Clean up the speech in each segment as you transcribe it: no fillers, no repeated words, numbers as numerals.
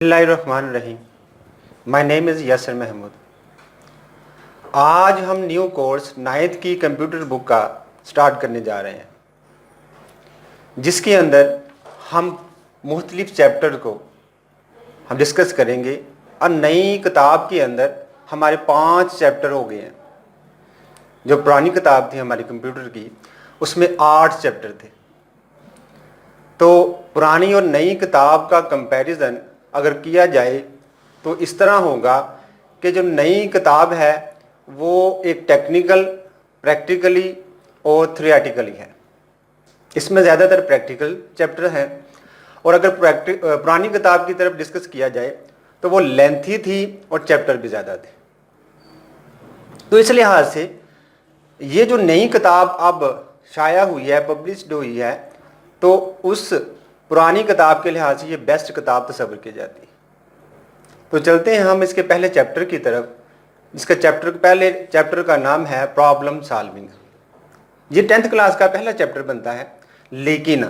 बिस्मिल्लाहिर्रहमानिर्रहीम। My name is Yasir Mahmood. आज हम न्यू कोर्स 9th की कंप्यूटर बुक का स्टार्ट करने जा रहे हैं, जिसके अंदर हम मुख्तलिफ चैप्टर को हम डिस्कस करेंगे। और नई किताब के अंदर हमारे 5 चैप्टर हो गए हैं। जो पुरानी किताब थी हमारी कंप्यूटर की, उसमें 8 चैप्टर थे। तो पुरानी और नई किताब का कंपैरिजन अगर किया जाए तो इस तरह होगा कि जो नई किताब है वो एक टेक्निकल, प्रैक्टिकली और थ्योरेटिकली है। इसमें ज़्यादातर प्रैक्टिकल चैप्टर हैं। और अगर पुरानी किताब की तरफ डिस्कस किया जाए तो वो लेंथी थी और चैप्टर भी ज़्यादा थे। तो इस लिहाज से ये जो नई किताब अब शाया हुई है, पब्लिश्ड हुई है, तो उस पुरानी किताब के लिहाज से ये बेस्ट किताब तस्वर की जाती है। तो चलते हैं हम इसके पहले चैप्टर की तरफ, जिसका पहले चैप्टर का नाम है प्रॉब्लम सॉल्विंग। ये 10th क्लास का पहला चैप्टर बनता है, लेकिन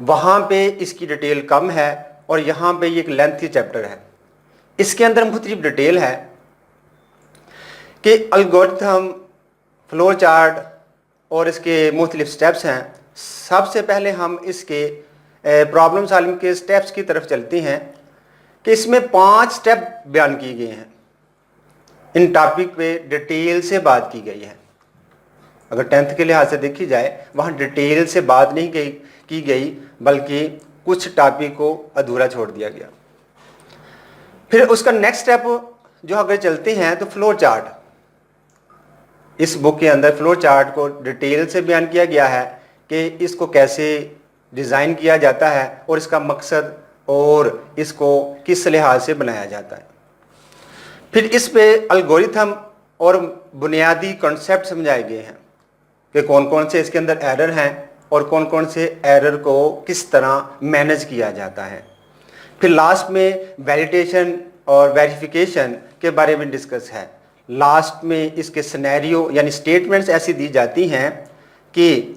वहाँ पे इसकी डिटेल कम है और यहाँ पे ये एक लेंथी चैप्टर है। इसके अंदर मुख्तलिफ डिटेल है कि एल्गोरिथम, फ्लो चार्ट और इसके मुख्तलिफ स्टेप्स हैं। सबसे पहले हम इसके प्रॉब्लम सॉल्विंग के स्टेप्स की तरफ चलते हैं कि इसमें 5 स्टेप बयान किए गए हैं। इन टॉपिक पे डिटेल से बात की गई है। अगर 10th के लिहाज से देखी जाए, वहाँ डिटेल से बात नहीं की गई, बल्कि कुछ टॉपिक को अधूरा छोड़ दिया गया। फिर उसका नेक्स्ट स्टेप जो अगर चलते हैं तो फ्लो चार्ट। इस बुक के अंदर फ्लो चार्ट को डिटेल से बयान किया गया है कि इसको कैसे डिज़ाइन किया जाता है और इसका मकसद और इसको किस लिहाज से बनाया जाता है। फिर इस पे एल्गोरिथम और बुनियादी कॉन्सेप्ट समझाए गए हैं कि कौन कौन से इसके अंदर एरर हैं और कौन कौन से एरर को किस तरह मैनेज किया जाता है। फिर लास्ट में वैलिडेशन और वेरिफिकेशन के बारे में डिस्कस है। लास्ट में इसके सिनेरियो यानी स्टेटमेंट्स ऐसी दी जाती हैं कि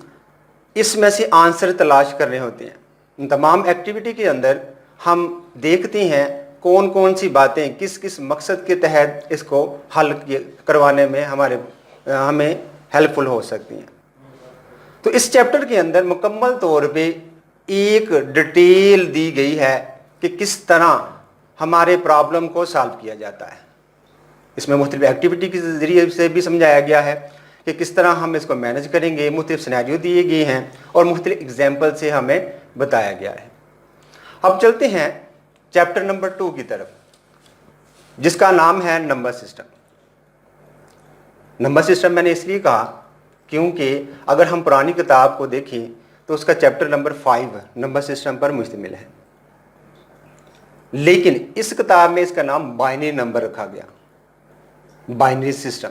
इसमें से आंसर तलाश करने होते हैं। इन तमाम एक्टिविटी के अंदर हम देखते हैं कौन कौन सी बातें किस किस मकसद के तहत इसको हल करवाने में हमें हेल्पफुल हो सकती हैं। तो इस चैप्टर के अंदर मुकम्मल तौर पे एक डिटेल दी गई है कि किस तरह हमारे प्रॉब्लम को सॉल्व किया जाता है। इसमें मुख्तलिफ एक्टिविटी के ज़रिए से भी समझाया गया है कि किस तरह हम इसको मैनेज करेंगे। मुख्तलिफ सिनेरियो दिए गए हैं और मुख्तलिफ एग्जाम्पल से हमें बताया गया है। अब चलते हैं चैप्टर नंबर 2 की तरफ, जिसका नाम है नंबर सिस्टम। नंबर सिस्टम मैंने इसलिए कहा क्योंकि अगर हम पुरानी किताब को देखें तो उसका चैप्टर नंबर 5 नंबर सिस्टम पर मुश्तमिल है, लेकिन इस किताब में इसका नाम बाइनरी नंबर रखा गया, बाइनरी सिस्टम।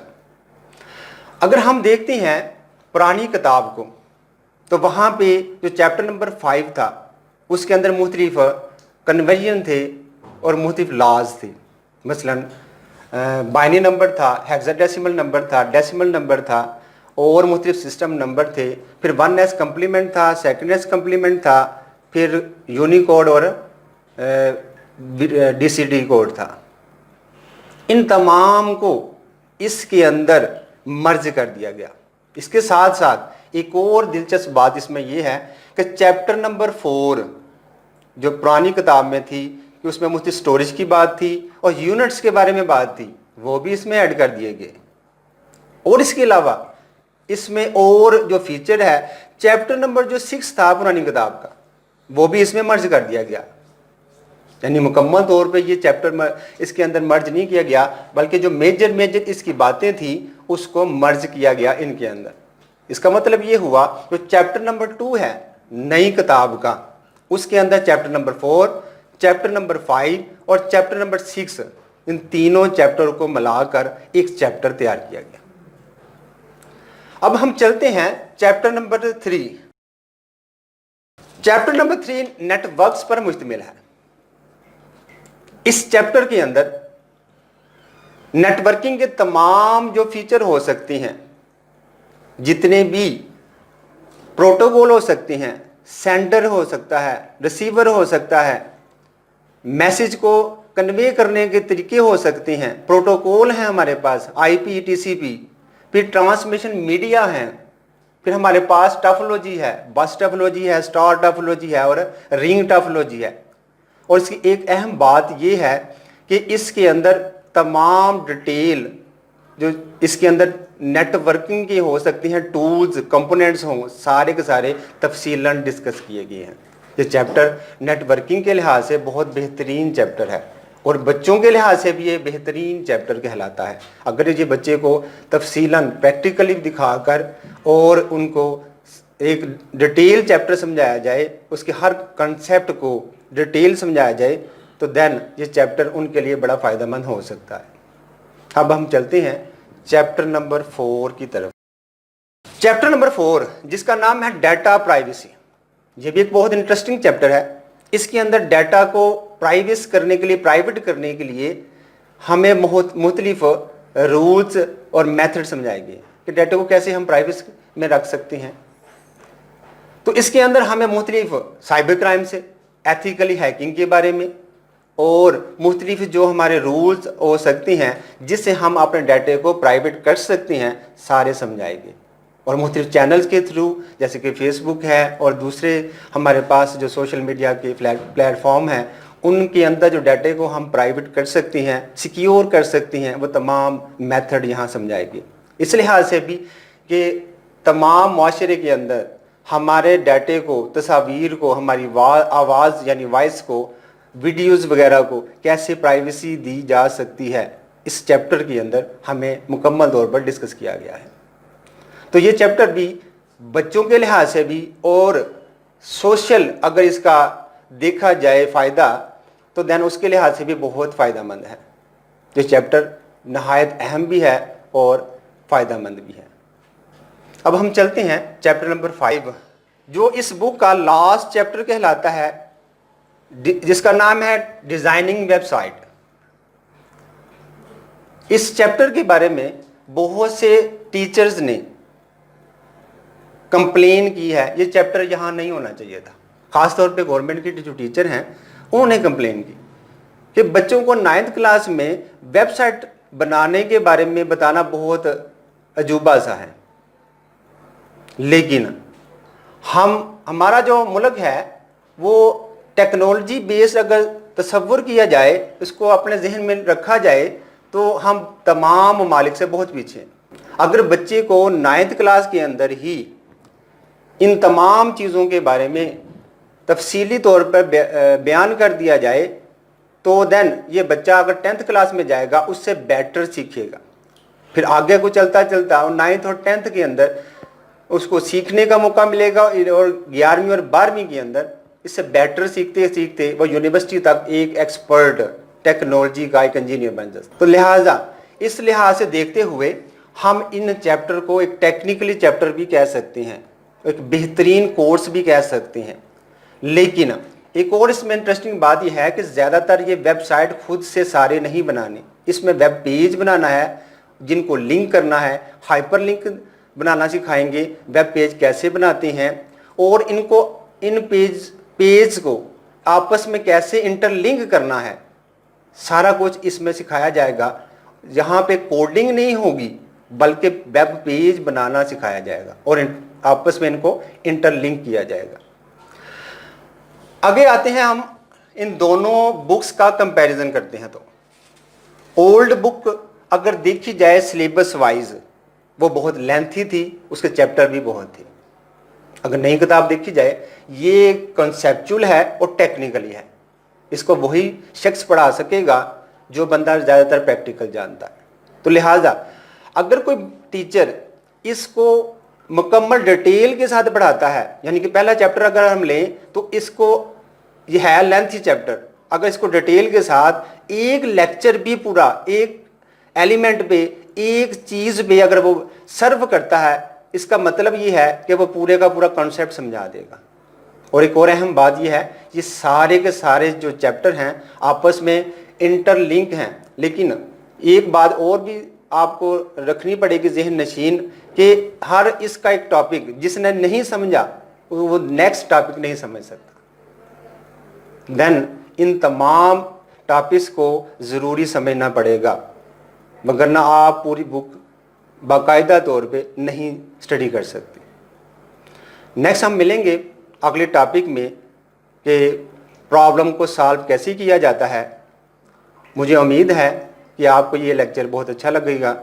अगर हम देखते हैं पुरानी किताब को तो वहाँ पे जो चैप्टर नंबर 5 था उसके अंदर मुख्तलिफ कन्वर्जन थे और मुख्तलिफ लाज थे। मसलन बाइनरी नंबर था, हेक्साडेसिमल नंबर था, डेसिमल नंबर था और मुख्तलिफ सिस्टम नंबर थे। फिर 1s कम्प्लीमेंट था, 2s कम्प्लीमेंट था, फिर यूनिकोड और DCD कोड था। इन तमाम को इसके अंदर मर्ज कर दिया गया। इसके साथ साथ एक और दिलचस्प बात इसमें यह है कि चैप्टर नंबर 4 जो पुरानी किताब में थी कि उसमें मुझे स्टोरेज की बात थी और यूनिट्स के बारे में बात थी, वो भी इसमें ऐड कर दिए गए। और इसके अलावा इसमें और जो फीचर है, चैप्टर नंबर जो 6 था पुरानी किताब का, वो भी इसमें मर्ज कर दिया गया। यानी मुकम्मल तौर पे ये चैप्टर इसके अंदर मर्ज नहीं किया गया, बल्कि जो मेजर इसकी बातें थी उसको मर्ज किया गया इनके अंदर। इसका मतलब ये हुआ जो चैप्टर नंबर 2 है नई किताब का, उसके अंदर चैप्टर नंबर 4, चैप्टर नंबर 5 और चैप्टर नंबर 6, इन तीनों चैप्टर को मिलाकर एक चैप्टर तैयार किया गया। अब हम चलते हैं chapter number 3। Chapter number 3 networks पर मुश्तमिल है। इस चैप्टर के अंदर नेटवर्किंग के तमाम जो फीचर हो सकते हैं, जितने भी प्रोटोकॉल हो सकते हैं, सेंडर हो सकता है, रिसीवर हो सकता है, मैसेज को कन्वे करने के तरीके हो सकते हैं, प्रोटोकॉल हैं हमारे पास, आईपी, टीसीपी, फिर ट्रांसमिशन मीडिया है, फिर हमारे पास टोपोलॉजी है, बस टोपोलॉजी है, स्टार टोपोलॉजी है और रिंग टोपोलॉजी है। और इसकी एक अहम बात यह है कि इसके अंदर तमाम डिटेल जो इसके अंदर नेटवर्किंग की हो सकती हैं, टूल्स, कंपोनेंट्स हों, सारे के सारे तफसीलन डिस्कस किए गए हैं। ये चैप्टर नेटवर्किंग के लिहाज से बहुत बेहतरीन चैप्टर है और बच्चों के लिहाज से भी ये बेहतरीन चैप्टर कहलाता है। अगर ये बच्चे को तफसीलन प्रैक्टिकली दिखाकर और उनको एक डिटेल चैप्टर समझाया जाए, उसके हर कंसेप्ट को डिटेल समझाया जाए, तो देन ये चैप्टर उनके लिए बड़ा फ़ायदेमंद हो सकता है। अब हम चलते हैं चैप्टर नंबर 4 की तरफ। चैप्टर नंबर 4 जिसका नाम है डाटा प्राइवेसी, ये भी एक बहुत इंटरेस्टिंग चैप्टर है। इसके अंदर डाटा को प्राइवेट करने के लिए हमें मुख्तलिफ रूल्स और मेथड समझाएंगे कि डाटा को कैसे हम प्राइवेसी में रख सकते हैं। तो इसके अंदर हमें मुख्तलिफ साइबर क्राइम से, एथिकली हैकिंग के बारे में और मुख्तलिफ जो हमारे रूल्स हो सकते हैं जिससे हम अपने डाटे को प्राइवेट कर सकते हैं, सारे समझाएंगे। और मुख्तलिफ चैनल्स के थ्रू जैसे कि फेसबुक है और दूसरे हमारे पास जो सोशल मीडिया के प्लेटफॉर्म हैं, उनके अंदर जो डाटे को हम प्राइवेट कर सकते हैं, सिक्योर कर सकते हैं, वो तमाम मेथड यहाँ समझाएंगे। इस लिहाज से भी कि तमाम माशरे के अंदर हमारे डाटे को, तस्वीर को, हमारी आवाज़ यानी वॉइस को, वीडियोज़ वगैरह को कैसे प्राइवेसी दी जा सकती है, इस चैप्टर के अंदर हमें मुकम्मल तौर पर डिस्कस किया गया है। तो ये चैप्टर भी बच्चों के लिहाज से भी और सोशल अगर इसका देखा जाए फ़ायदा, तो देन उसके लिहाज से भी बहुत फ़ायदेमंद है। ये चैप्टर नहायत अहम भी है और फ़ायदेमंद भी है। अब हम चलते हैं चैप्टर नंबर 5 जो इस बुक का लास्ट चैप्टर कहलाता है, जिसका नाम है डिज़ाइनिंग वेबसाइट। इस चैप्टर के बारे में बहुत से टीचर्स ने कंप्लेन की है, ये चैप्टर यहाँ नहीं होना चाहिए था। ख़ास तौर पे गवर्नमेंट के जो टीचर हैं उन्होंने कंप्लेन की कि बच्चों को 9th क्लास में वेबसाइट बनाने के बारे में बताना बहुत अजूबा सा है। लेकिन हमारा जो मुल्क है वो टेक्नोलॉजी बेस्ड अगर तसव्वुर किया जाए, इसको अपने जहन में रखा जाए, तो हम तमाम ममालिक से बहुत पीछे हैं। अगर बच्चे को 9th क्लास के अंदर ही इन तमाम चीज़ों के बारे में तफसीली तौर पर बयान कर दिया जाए, तो देन ये बच्चा अगर 10th क्लास में जाएगा उससे बेटर सीखेगा। फिर आगे को चलता चलता 9th और 10th के अंदर उसको सीखने का मौका मिलेगा और 11वीं और 12वीं के अंदर इससे बेटर सीखते सीखते वो यूनिवर्सिटी तक एक एक्सपर्ट टेक्नोलॉजी का एक इंजीनियर बन जाता। तो लिहाजा इस लिहाज से देखते हुए हम इन चैप्टर को एक टेक्निकली चैप्टर भी कह सकते हैं, एक बेहतरीन कोर्स भी कह सकते हैं। लेकिन एक और इसमें इंटरेस्टिंग बात यह है कि ज़्यादातर ये वेबसाइट खुद से सारे नहीं बनाने, इसमें वेब पेज बनाना है, जिनको लिंक करना है, हाइपर लिंक बनाना सिखाएंगे, वेब पेज कैसे बनाते हैं और इनको इन पेज को आपस में कैसे इंटरलिंक करना है, सारा कुछ इसमें सिखाया जाएगा। यहाँ पे कोडिंग नहीं होगी बल्कि वेब पेज बनाना सिखाया जाएगा और आपस में इनको इंटरलिंक किया जाएगा। आगे आते हैं, हम इन दोनों बुक्स का कंपैरिजन करते हैं। तो ओल्ड बुक अगर देखी जाए सिलेबस वाइज वो बहुत लेंथी थी, उसके चैप्टर भी बहुत थे। अगर नई किताब देखी जाए ये कॉन्सेप्चुअल है और टेक्निकली है, इसको वही शख्स पढ़ा सकेगा जो बंदा ज़्यादातर प्रैक्टिकल जानता है। तो लिहाजा अगर कोई टीचर इसको मुकम्मल डिटेल के साथ पढ़ाता है, यानी कि पहला चैप्टर अगर हम लें तो इसको ये है लेंथी चैप्टर, अगर इसको डिटेल के साथ एक लेक्चर भी पूरा एक एलिमेंट पे, एक चीज़ पे अगर वो सर्व करता है, इसका मतलब ये है कि वो पूरे का पूरा कॉन्सेप्ट समझा देगा। और एक और अहम बात ये है, ये सारे के सारे जो चैप्टर हैं आपस में इंटरलिंक हैं। लेकिन एक बात और भी आपको रखनी पड़ेगी जहन नशीन कि हर इसका एक टॉपिक जिसने नहीं समझा वो नेक्स्ट टॉपिक नहीं समझ सकता। देन ان تمام ٹاپکس کو ضروری سمجھنا پڑے گا، وگرنہ آپ پوری بک باقاعدہ طور پہ نہیں اسٹڈی کر سکتے۔ نیکسٹ ہم ملیں گے اگلے ٹاپک میں کہ پرابلم کو سالو کیسے کیا جاتا ہے۔ مجھے امید ہے کہ آپ کو یہ لیکچر بہت اچھا لگے گا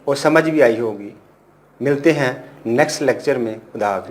اور سمجھ بھی آئی ہوگی۔ ملتے ہیں نیکسٹ لیکچر میں۔ خدا حافظ۔